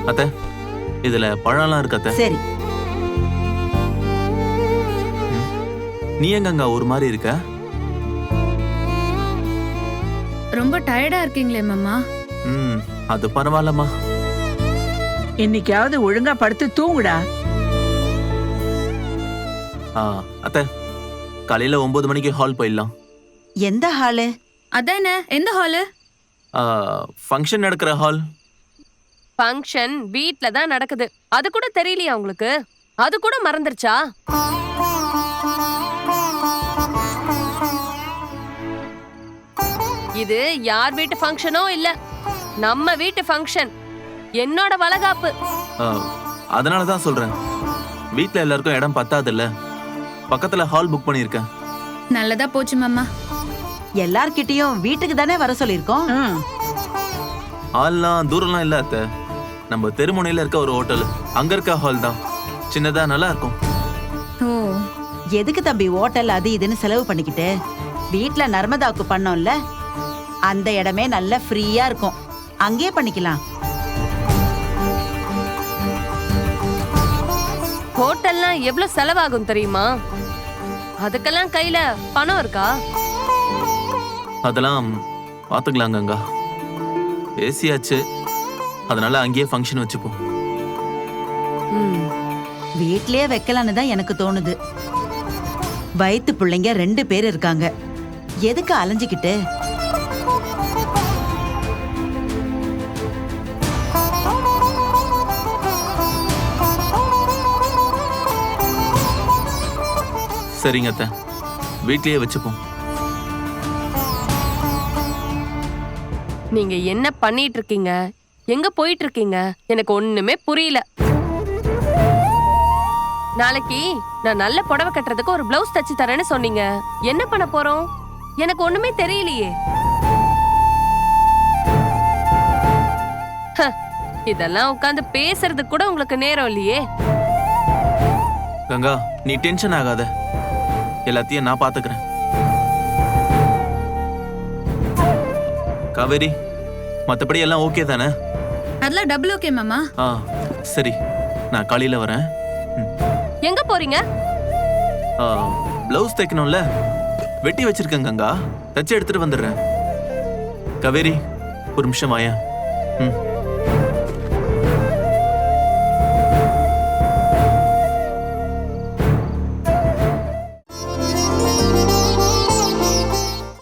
அத்தை, இதுல பழம்லாம் இருக்கு அத்தை. சரி. நீ எங்கங்க ஒரு மாதிரி இருக்க? ரொம்ப டயர்டா இருக்கீங்களே மாமா. அது பரவாயில்லம்மா. இன்னைக்காவது ஒழுங்கா படுத்து தூங்குடா. அத்தை, காலையில 9 மணிக்கு ஹால் போயிடலாம். எந்த ஹாலு? அதானே, எந்த ஹாலு? ஃபங்க்ஷன் நடக்கிற ஹால். ஃபங்க்ஷன் வீட்ல தான் நடக்குது. அது கூட தெரியலையா உங்களுக்கு? அது கூட மறந்துருச்சா? இது யார் வீட்டு ஃபங்க்ஷனோ இல்ல, நம்ம வீட்டு ஃபங்க்ஷன். என்னோட வளகாப்பு. அதனால தான் சொல்றேன், வீட்ல எல்லாருக்கும் இடம் பத்தாதுல்ல, பக்கத்துல ஹால் புக் பண்ணிருக்கேன். நல்லதா போச்சு மாமா. எல்லார்கிட்டயும் வீட்டுக்கு தானே வர சொல்லிருக்கோம். ஹால்லாம் தூரம்லாம் இல்ல அத்தை, நம்ம தெருமுனையில இருக்க ஒரு ஹோட்டல், அங்க இருக்க ஹால் தான். சின்னதா நல்லா இருக்கும். ஓ, எதுக்கு தம்பி ஹோட்டல் அது இதுன்னு செலவு பண்ணிக்கிட்டு? வீட்ல நர்மதாவுக்கு பண்ணோம்ல, அந்த இடமே நல்ல ஃப்ரீயா இருக்கும், அங்கேயே பண்ணிக்கலாம். ஹோட்டல்லாம் எவ்வளவு செலவாகும் தெரியுமா? அதுக்கெல்லாம் கையில பணம் இருக்கா? அதெல்லாம் பாத்துக்கலாங்க. அங்க பேசியாச்சு, அதனால அங்கேயே ஃபங்க்ஷன் வச்சுப்போம். வீட்லயே வைக்கலான்னு தான் எனக்கு தோணுது. வயித்து பிள்ளைங்க 2 பேர் இருக்காங்க, எதுக்கு அலைஞ்சுக்கிட்டு? சரிங்க அத்தை, வீட்லயே வச்சுப்போம். நீங்க என்ன பண்ணிட்டு இருக்கீங்க? எங்க போயிட்டு இருக்கீங்க? எனக்கு ஒண்ணுமே புரியல. நாளைக்கு நான் நல்ல புடவை கட்டுறதுக்கு ஒரு பிளவுஸ் தச்சு தரேன்னு சொன்னீங்க. என்ன பண்ண போறோம்? எனக்கு ஒண்ணுமே தெரியலையே. இதெல்லாம் உட்கார்ந்து பேசுறதுக்கு கூட உங்களுக்கு நேரம் இல்லையே. கங்கா, நீ டென்ஷன் ஆகாத, எல்லாத்தையும் நான் பாத்துக்கிறேன். காவேரி, மத்தபடி எல்லாம் ஓகே தானே? அதெல்லாம் டபுள் ஓகே மாமா. சரி, நான் காலையில வரேன். எங்க போறீங்க? பிளவுஸ் தைக்கணும்ல, வெட்டி வச்சிருக்கேன் கங்கா, தச்சு எடுத்துட்டு வந்துடுறேன். காவேரி, ஒரு நிமிஷம் வாயா.